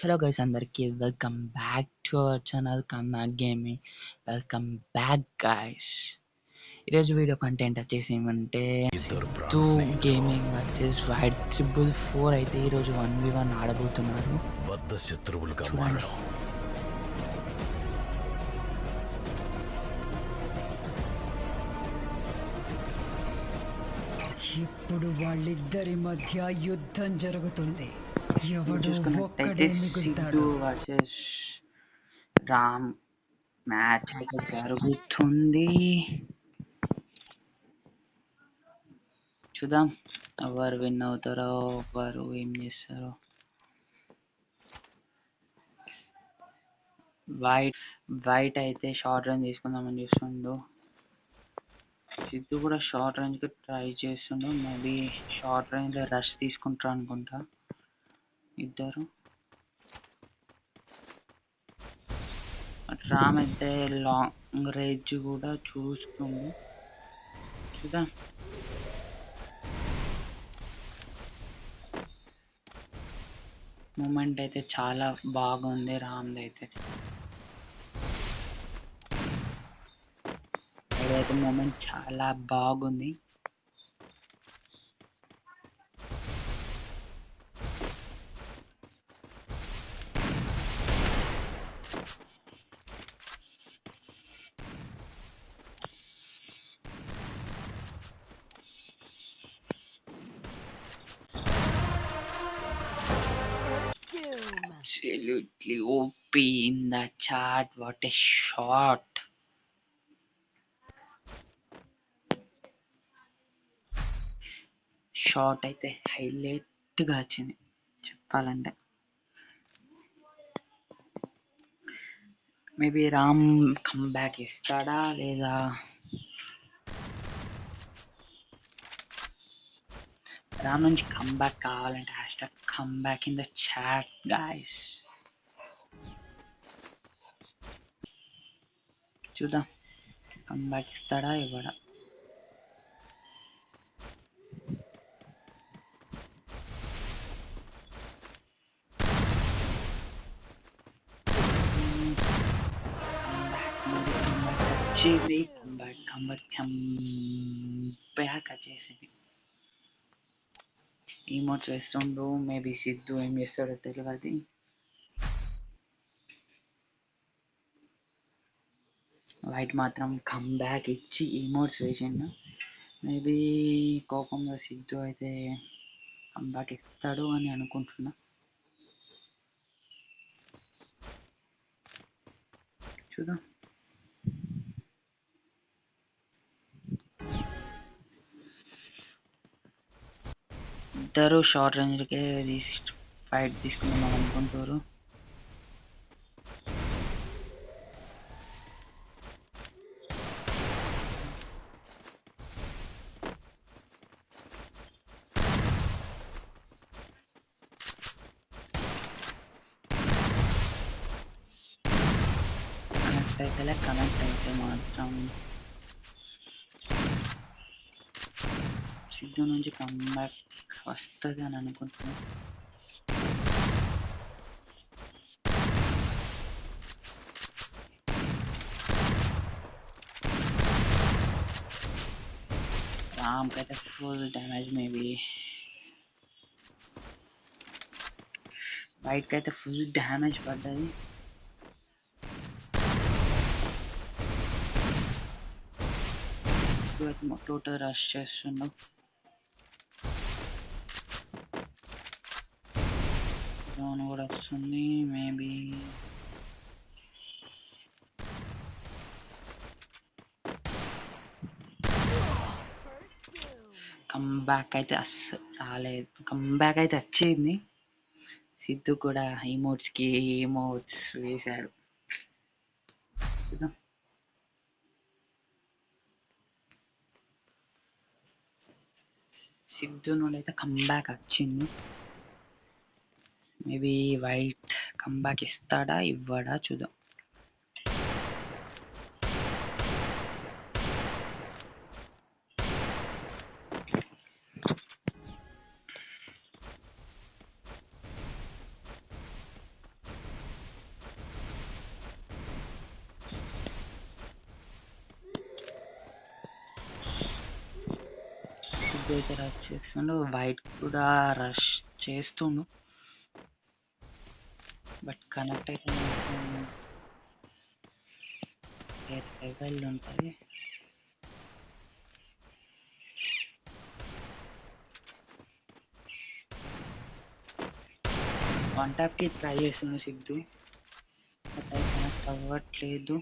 Hello guys అందరికీ welcome back to our channel కన్నా gaming. Welcome back guys. ఈరోజు video content వచ్చేసి ఏమంటే సిద్ధు గేమింగ్ వచ్చేసి వైడ్ 444 అయితే ఈరోజు 1v1 ఆడబోతున్నారు. చూడండి. ఇప్పుడు వాళ్ళిద్దరి మధ్య యుద్ధం జరుగుతుంది. ఎవడు ఒక్కడే మిగులుతాడు. వర్సెస్ రామ్ మ్యాచ్ అయితే జరుగుతుంది. చూద్దాం ఎవరు విన్ అవుతారో, ఎవరు ఏం చేస్తారో. వైట్ అయితే షార్ట్ రేంజ్ తీసుకుందామని చూస్తుండు. సిద్ధు కూడా షార్ట్ రేంజ్ కి ట్రై చేస్తుండు. మేబీ షార్ట్ రేంజ్ లో రష్ తీసుకుంటారు అనుకుంటా ఇద్దరు. రామ్ అయితే లాంగ్ రేంజ్ కూడా చూస్తుంది. చూద్దాం. మూమెంట్ అయితే చాలా బాగుంది రామ్ది అయితే. ఇదైతే మూమెంట్ చాలా బాగుంది. Absolutely OP in the chat. What a shot. Shot అయితే హైలైట్ గా వచ్చింది చెప్పాలంటే. మేబీ రామ్ కమ్బ్యాక్ ఇస్తాడా లేదా? రామ్ నుంచి కమ్బ్యాక్ కావాలంటే hashtag comeback in the chat guys. చూద్దాం కమ్బ్యాక్ ఇస్తాడా ఇవ్వడా. కమ్బ్యాక్ వచ్చేసింది. ఈమోట్స్ వేస్తుండు. మేబీ సిద్ధు ఏం చేస్తాడో తెలియదు. వైట్ మాత్రం కమ్బ్యాక్ ఇచ్చి ఈమోట్స్ వేసిండు. మేబీ కోపంలో సిద్ధు అయితే కమ్బ్యాక్ ఇస్తాడు అని అనుకుంటున్నా. చూద్దాం. ఇద్దరు షార్ట్ రేంజ్కే ఫైట్ తీసుకుందాం అనుకుంటారు. కనెక్ట్ అయితే మాత్రం సిద్ధు నుంచి కమ్బ్యాక్ వస్తుంది అని అనుకుంటున్నాను. రామ్ అయితే ఫుల్ డ్యామేజ్. మేబీ వైట్ కి అయితే ఫుల్ డ్యామేజ్ పడ్డది. టోటల్ రష్ చేస్తున్నాం. జోన్ కూడా వస్తుంది. మేబీ కమ్బ్యాక్ అయితే అస్సలు రాలేదు. కమ్బ్యాక్ అయితే వచ్చింది. సిద్ధు కూడా ఈమోట్స్ వేశాడు. సిద్ధు నుండి అయితే కమ్బ్యాక్ వచ్చింది. మేబీ వైట్ కమ్బ్యాక్ ఇస్తాడా ఇవ్వడా చూద్దాం. అయితే రష్ చేస్తుండు, వైట్ కూడా రష్ చేస్తుండు, బట్ కనెక్ట్ అయితే లెవెల్ ఉంటుంది. వన్ ట్యాప్కి ట్రై చేస్తుంది సిద్ధు, బట్ అది కనెక్ట్ అవ్వట్లేదు.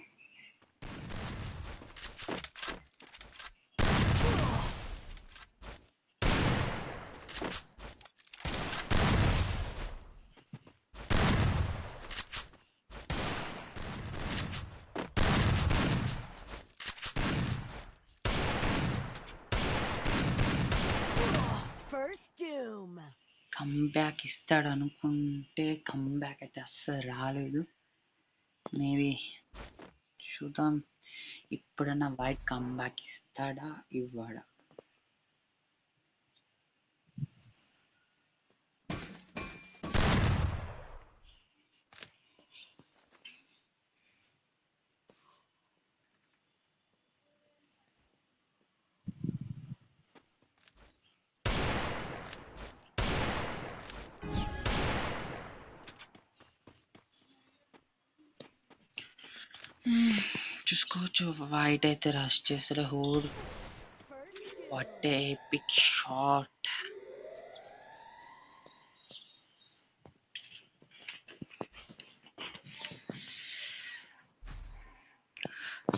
కమ్బ్యాక్ ఇస్తాడు అనుకుంటే కమ్బ్యాక్ అయితే అస్సలు రాలేదు. మేబీ చూద్దాం, ఇప్పుడన్నా వైట్ కమ్బ్యాక్ ఇస్తాడా ఇవ్వడా. చూసుకోవచ్చు, వైట్ అయితే రష్ చేస్తాడు. హోడ్ what a epic shot.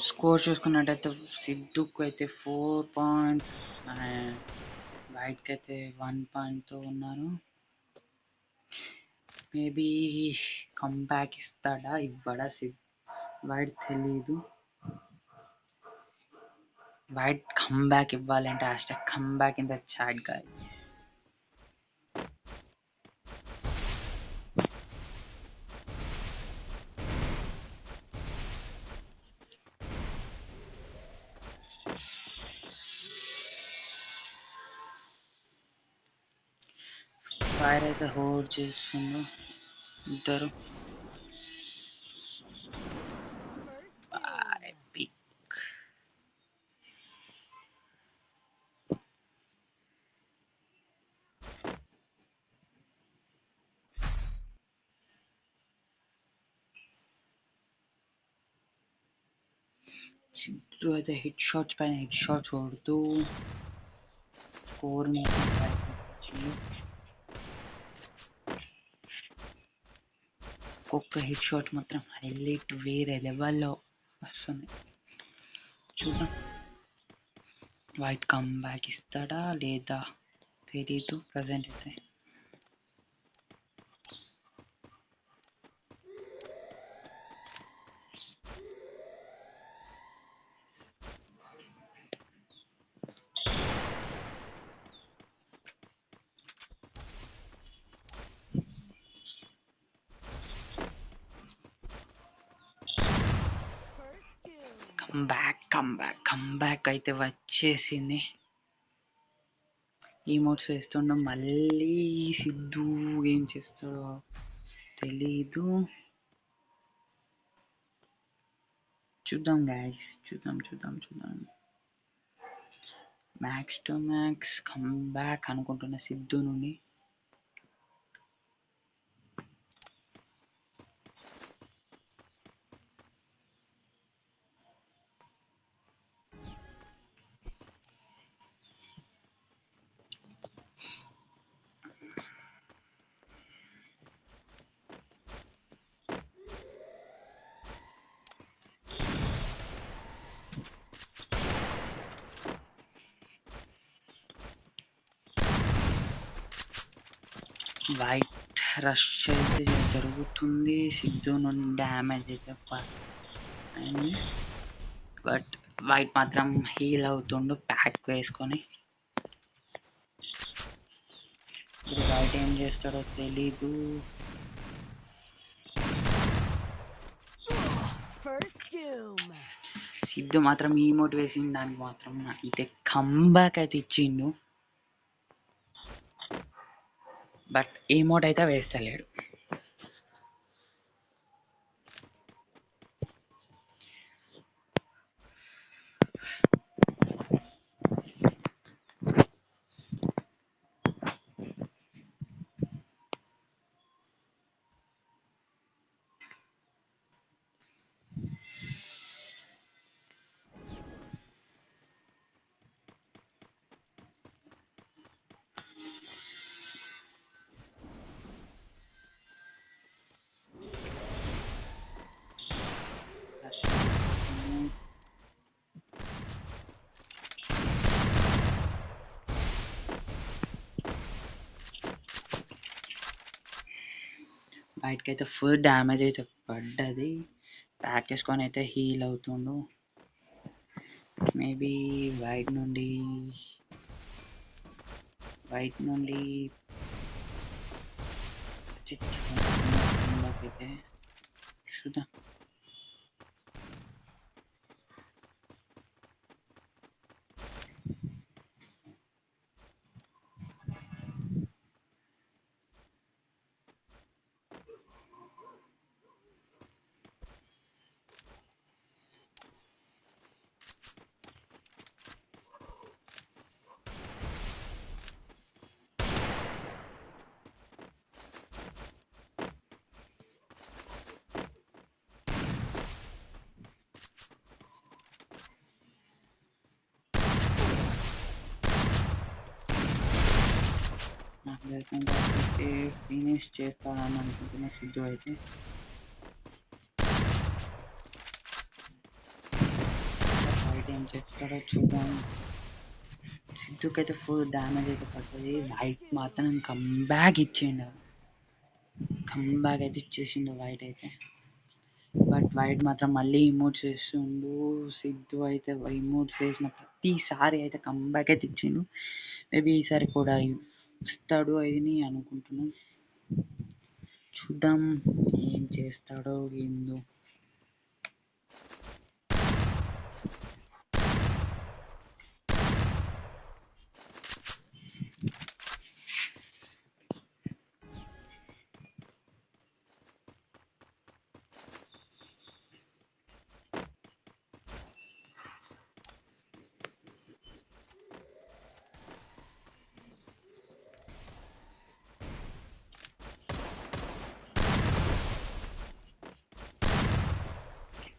Score చూసుకున్నట్టయితే సిద్ధుకు అయితే 4 పాయింట్స్ అండ్ వైట్కి అయితే 1 పాయింట్తో ఉన్నారు. మేబీ కంబ్యాక్ ఇస్తాడా ఇవ్వడా వైట్ తెలీదు. వైట్ కంబ్యాక్ ఇవ్వాలంటే hashtag comeback in the chat guys. Fire అయితే హోల్డ్ చేస్తుండ్రు ఇద్దరు. ఎపిక్. సిద్ధు అయితే హిట్ షాట్స్ పైన హిట్ షాట్స్ కొడుతూ స్కోర్ ఒక్కొక్క హిట్ షాట్ మాత్రం హైలైట్ వేరే లెవెల్లో వస్తుంది. చూద్దాం వైట్ కమ్ బ్యాక్ ఇస్తాడా లేదా తెలీదు ప్రజెంట్ అయితే. కమ్ బ్యాక్ అయితే వచ్చేసింది. ఈమోట్స్ వేస్తుండ, మళ్ళీ సిద్ధు ఏం చేస్తాడో తెలీదు. చూద్దాం గైస్, చూద్దాం. Max to max come back అనుకుంటున్న సిద్ధు నుండి. వైట్ రష్ అయితే జరుగుతుంది, సిద్ధు నుండి డ్యామేజ్ అయితే అయింది, బట్ వైట్ మాత్రం హీల్ అవుతుండు ప్యాక్ వేసుకొని. ఇప్పుడు వైట్ ఏం చేస్తాడో తెలీదు. సిద్ధు మాత్రం ఈమోట్ వేసిన దానికి మాత్రం అయితే కంబ్యాక్ అయితే ఇచ్చిండు, బట్ ఈమోట్ అయితే వేస్తలేడు. వైట్కి అయితే ఫుల్ డ్యామేజ్ అయితే పడ్డది. ప్యాక్ వేసుకొని అయితే హీల్ అవుతుండు. మేబీ వైట్ నుండి అయితే చూద్దాం. నాకు తెలిసినంత ఫినిష్ చేస్తానని అనుకుంటున్నా సిద్ధు అయితే. వైట్ ఏం చేస్తాడో చూద్దాం. సిద్ధుకి అయితే ఫుల్ డ్యామేజ్ అయితే పడుతుంది. వైట్ మాత్రం కంబ్యాక్ అయితే ఇచ్చేసిండు వైట్ అయితే. బట్ వైట్ మాత్రం మళ్ళీ ఇమోట్స్ చేస్తుండు. సిద్ధు అయితే ఇమోట్స్ చేసిన ప్రతిసారి అయితే కంబ్యాక్ అయితే ఇచ్చిండు. మేబీ ఈసారి కూడా ఇస్తాడు అని అనుకుంటున్నాం. చూద్దాం ఏం చేస్తాడో ఏందో.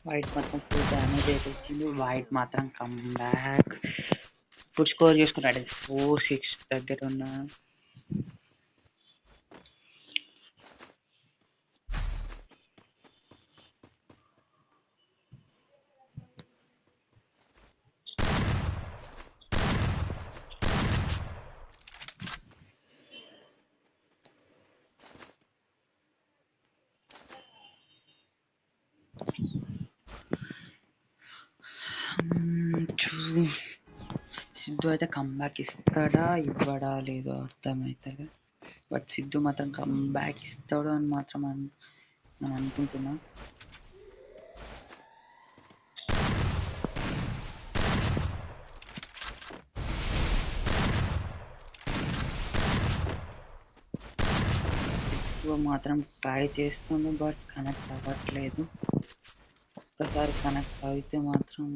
వైట్ మాత్రం ఫుల్ డ్యామేజ్ అయితే వచ్చింది. వైట్ మాత్రం కంబ్యాక్ ఇప్పుడు స్కోర్ చేసుకున్నాడు. 4-6 దగ్గర ఉన్న. సిద్ధు అయితే కంబ్యాక్ ఇస్తాడా ఇవ్వడా లేదో అర్థమవుతుంది. బట్ సిద్ధు మాత్రం కంబ్యాక్ ఇస్తాడు అని మాత్రం నేను అనుకుంటున్నా. సిద్ధు మాత్రం ట్రై చేస్తుంది బట్ కనెక్ట్ అవ్వట్లేదు. ఒక్కసారి కనెక్ట్ అయితే మాత్రం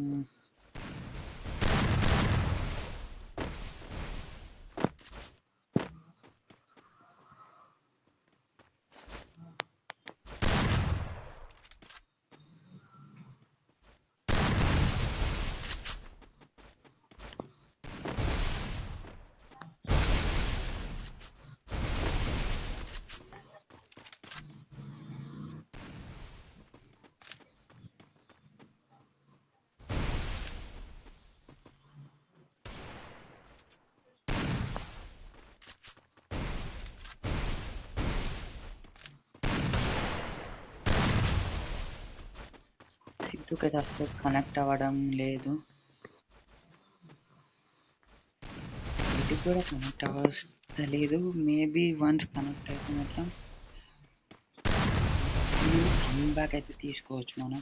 సిద్ధుకి అసలు కనెక్ట్ అవ్వడం లేదు. ఇది కూడా కనెక్ట్ అవ్వలేదు. మేబీ వన్స్ కనెక్ట్ అయితే మాత్రం కంబ్యాక్ అయితే తీసుకోవచ్చు మనం.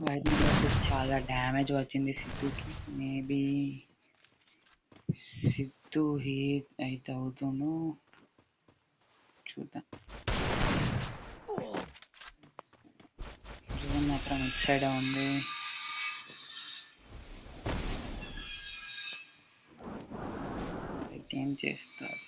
వైట్ అయితే చాలా డ్యామేజ్ వచ్చింది సిద్ధుకి. మేబీ సిద్ధు హీట్ అయితే అవుతుందో చూద్దాం. మాత్రం ఇట్ సైడ్ ఉంది. ఏం చేస్తారు?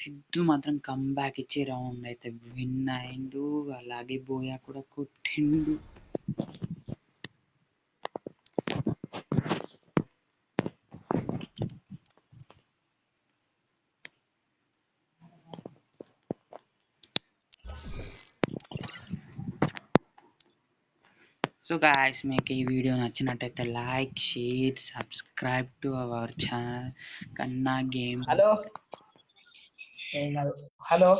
సిద్ధు మాత్రం కంబ్యాక్ ఇచ్చి రౌండ్ అయితే విన్ అయిండు. అలాగే బోయా కూడా కొట్టిండు. సో గాయస్, మీకు ఈ వీడియో నచ్చినట్టయితే like, share, subscribe to our channel కన్నా గేమ్. హలో హలో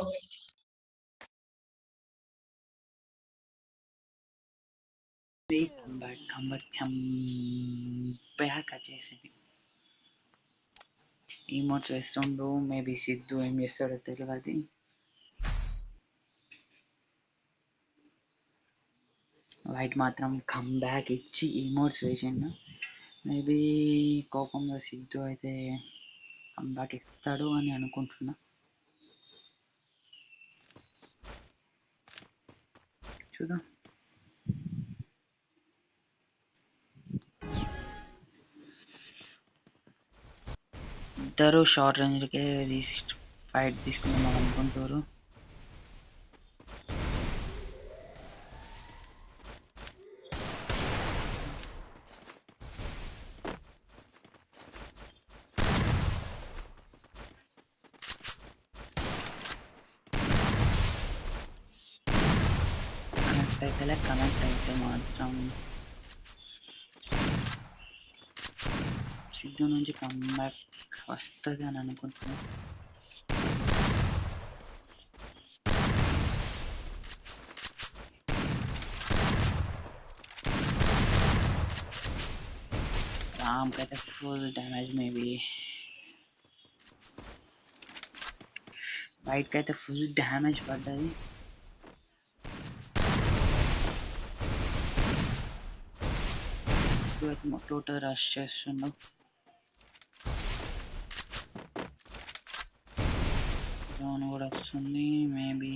బ్యాక్ వచ్చేసింది. ఈమోట్స్ వేస్తుండు. మేబీ సిద్ధు ఏం చేస్తాడో తెలియదు. వైట్ మాత్రం కమ్ బ్యాక్ ఇచ్చి ఈమోట్స్ వేసిండు. మేబీ కోపంలో సిద్ధు అయితే కమ్ బ్యాక్ ఇస్తాడు అని అనుకుంటున్నా. చూద్దాం. ఇద్దరు షార్ట్ రేంజ్కే ఫైట్ తీసుకుందాం అనుకుంటారు. కనెక్ట్ అయితే మాత్రం సిద్ధు నుంచి కమ్బ్యాక్ వస్తుంది అని అనుకుంటున్నాను. రామ్కి అయితే ఫుల్ డ్యామేజ్. మేబీ వైట్కి అయితే ఫుల్ డ్యామేజ్ పడ్డది. టోటల్ రష్ చేస్తున్నాం. డ్రోన్ కూడా వస్తుంది. మేబీ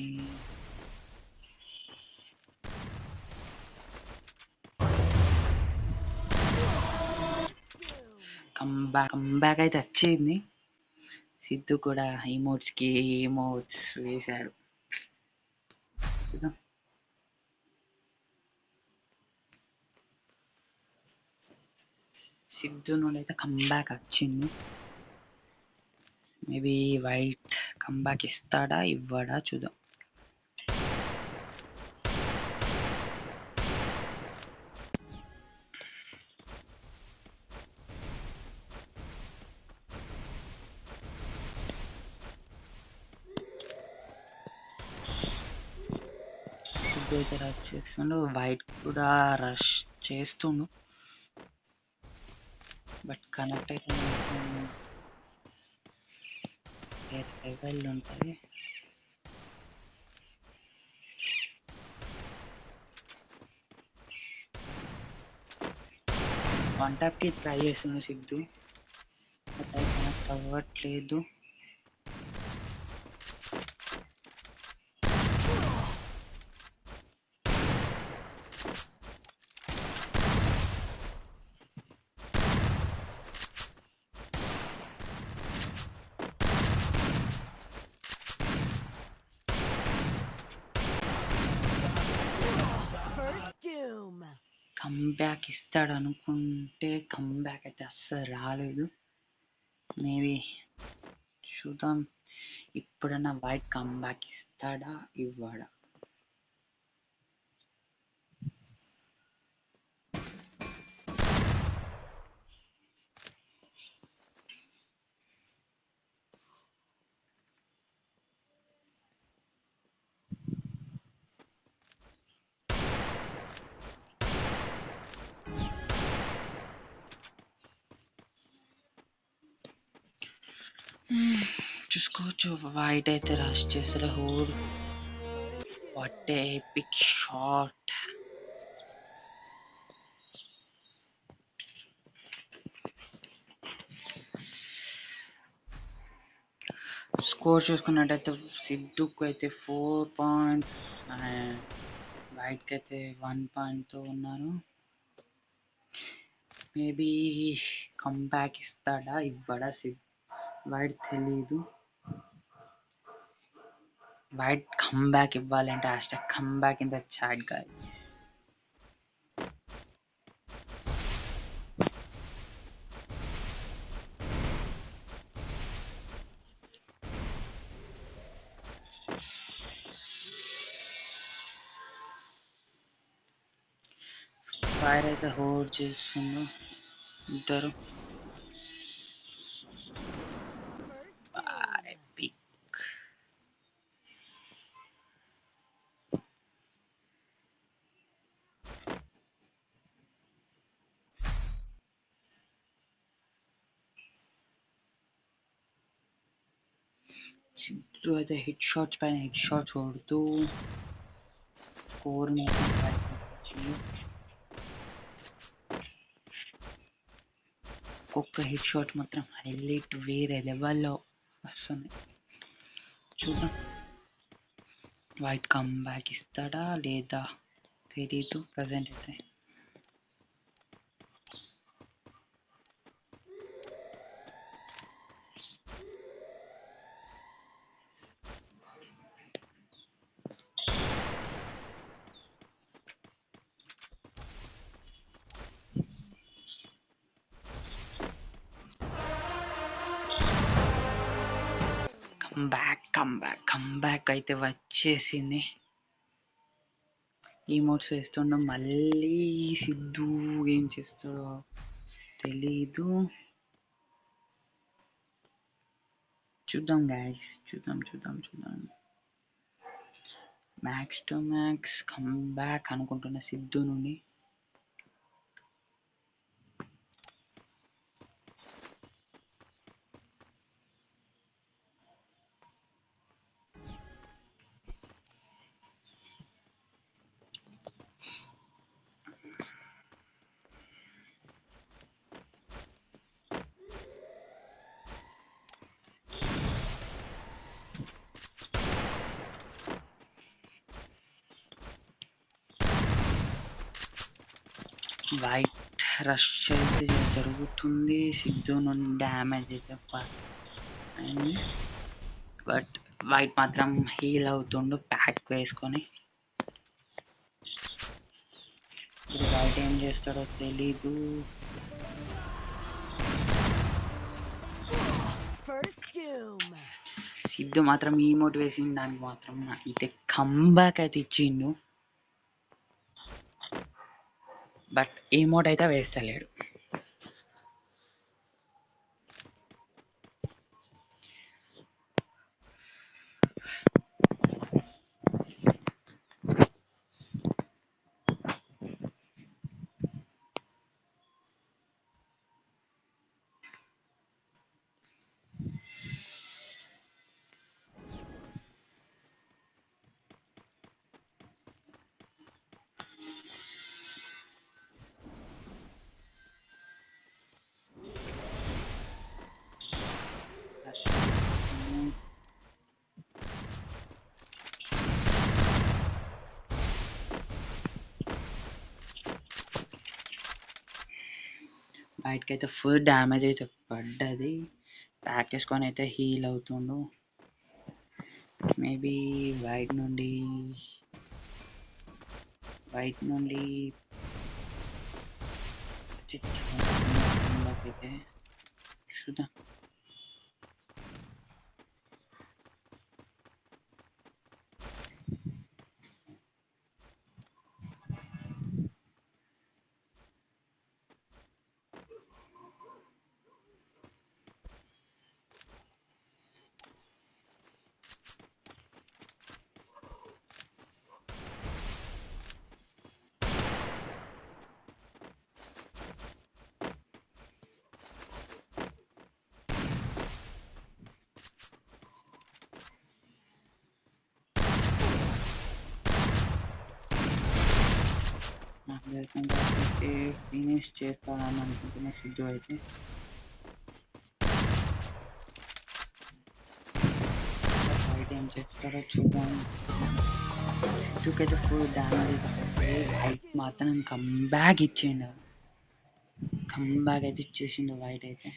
కమ్బ్యాక్ అయితే వచ్చింది. సిద్ధు కూడా ఈమోట్స్ వేశాడు. సిద్ధు నుండి అయితే కమ్బ్యాక్ వచ్చింది. మేబీ వైట్ కమ్బ్యాక్ ఇస్తాడా ఇవ్వడా చూద్దాం. సిద్ధు అయితే రష్ చేస్తుండు. వైట్ కూడా రష్ చేస్తుండు. బట్ కనెక్ట్ అయితే లెవెల్ ఉంటుంది. వన్ ట్యాప్కి ట్రై చేస్తుంది సిద్ధు. బట్ అది కనెక్ట్ అవ్వట్లేదు. కమ్బ్యాక్ ఇస్తాడు అనుకుంటే కమ్బ్యాక్ అయితే అస్సలు రాలేదు. మేబీ చూద్దాం. ఇప్పుడన్నా వైట్ కమ్బ్యాక్ ఇస్తాడా ఇవ్వడా. చూసుకోవచ్చు. వైట్ అయితే రష్ చేసాడు. Whole what a epic shot. Score చూసుకున్నట్టయితే సిద్ధుకు అయితే 4 పాయింట్స్ అండ్ వైట్కి అయితే 1 పాయింట్తో ఉన్నారు. మేబీ కమ్బ్యాక్ ఇస్తాడా ఇవ్వడా వైట్ తెలీదు. వైట్ కమ్బ్యాక్ ఇవ్వాలంటే #comeback in the chat guys. Fire అయితే హోల్డ్ చేస్తుండ్రు ఇద్దరు. ఎపిక్. సిద్ధు అయితే హిట్ షాట్స్ పైన హిట్ షాట్స్ కొడుతూ స్కోర్ ఒక్కొక్క హిట్ షాట్ మాత్రం హైలైట్ వేరే లెవెల్లో వస్తుంది. చూద్దాం వైట్ కమ్ బ్యాక్ ఇస్తాడా లేదా తెలీదు ప్రజెంట్ అయితే. కమ్ బ్యాక్ అయితే వచ్చేసింది. ఈమోట్స్ వేస్తుండడం మళ్ళీ సిద్ధు ఏం చేస్తాడో తెలీదు. చూద్దాం గైస్, చూద్దాం. Max to max come back అనుకుంటున్న సిద్ధు నుండి. వైట్ రష్ అయితే జరుగుతుంది. సిద్ధు నుండి డ్యామేజ్ అయితే అయింది. బట్ వైట్ మాత్రం హీల్ అవుతుండు ప్యాక్ వేసుకొని. ఇప్పుడు వైట్ ఏం చేస్తాడో తెలీదు. సిద్ధు మాత్రం ఈమోట్ వేసిన దానికి మాత్రం అయితే కంబ్యాక్ అయితే ఇచ్చిండు. బట్ ఈమోట్ అయితే వేస్తలేడు. వైట్కి అయితే ఫుల్ డ్యామేజ్ అయితే పడ్డది. ప్యాక్ వేసుకొని అయితే హీల్ అవుతుండు. మేబీ వైట్ నుండి అయితే చూద్దాం. నాకు లేకుండా అయితే ఫినిష్ చేస్తానని అనుకుంటున్న సిద్ధు అయితే. వైట్ ఏం చేస్తాడో చూద్దాం. సిద్ధుకి అయితే ఫుల్ డ్యామేజ్ అయితే వైట్ మాత్రం కంబ్యాక్ ఇచ్చిండు. కంబ్యాక్ అయితే ఇచ్చేసిండు వైట్ అయితే.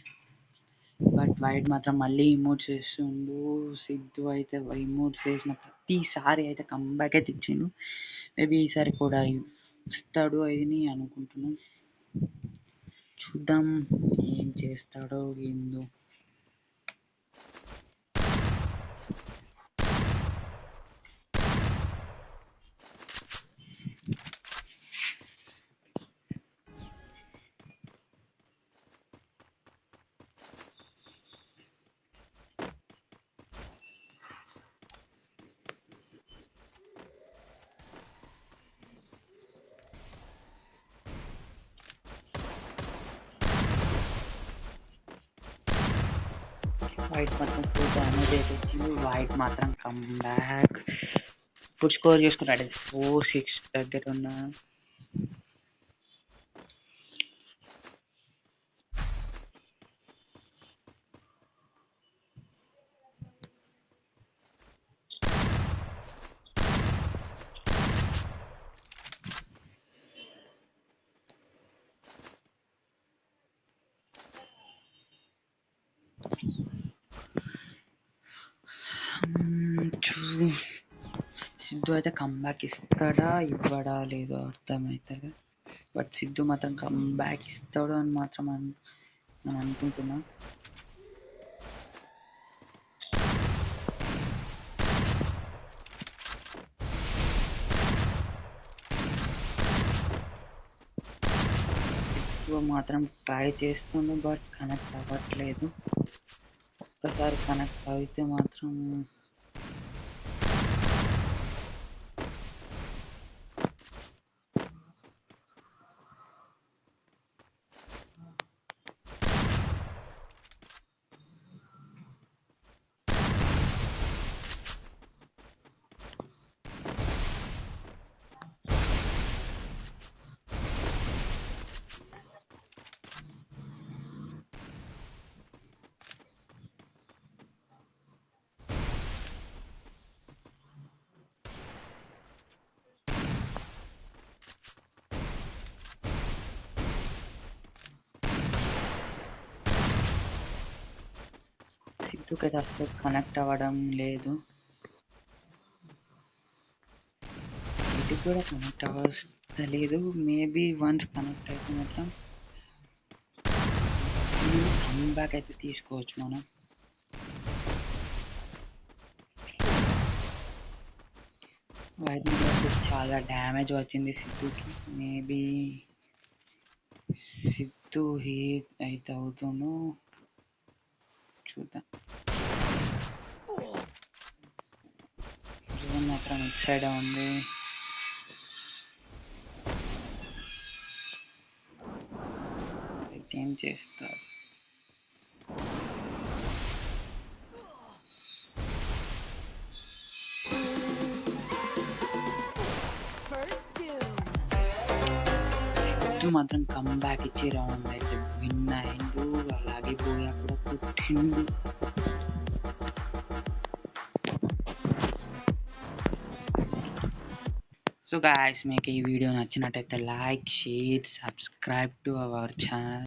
బట్ వైట్ మాత్రం మళ్ళీ ఇమోట్స్ వేస్తుండు. సిద్ధు అయితే ఇమోట్స్ వేసిన ప్రతిసారి అయితే కంబ్యాక్ అయితే ఇచ్చిండు. మేబీ ఈసారి కూడా ఇస్తాడు అని అనుకుంటున్నాం. చూద్దాం ఏం చేస్తాడో ఏందో. వైట్ మాత్రం ఫుల్ డ్యామేజ్ అయితే వచ్చింది. వైట్ మాత్రం కమ్ బ్యాక్. ఇప్పుడు స్కోర్ చేసుకున్నాడు 4-6 దగ్గర ఉన్న. సిద్ధు అయితే కమ్బ్యాక్ ఇస్తాడా ఇవ్వడా లేదో అర్థమవుతుంది. బట్ సిద్ధు మాత్రం కమ్బ్యాక్ ఇస్తాడు అని మాత్రం నేను అనుకుంటున్నా. సిద్ధు మాత్రం ట్రై చేస్తుంది బట్ కనెక్ట్ అవ్వట్లేదు. ఒక్కసారి కనెక్ట్ అయితే మాత్రం సిద్ధుకి అసలు కనెక్ట్ అవ్వడం లేదు. ఇది కూడా కనెక్ట్ అవ్వలేదు. మేబీ వన్స్ కనెక్ట్ అయితే మాత్రం కమ్బ్యాక్ అయితే తీసుకోవచ్చు మనం. వైట్ చాలా డ్యామేజ్ వచ్చింది సిద్ధుకి. మేబీ సిద్ధు హీట్ అయితే అవుతాను చూద్దాం. జోన్ మాత్రం ఇట్ సైడ్ ఉంది. ఏం చేస్తారు? సిద్ధు మాత్రం కమ్బ్యాక్ ఇచ్చి రౌండ్ అయితే విన్ అయిండు. అలాగే పోయా కూడా పుట్టిండు. సో గాయస్, మీకు ఈ వీడియో నచ్చినట్టయితే like, share, subscribe to our channel.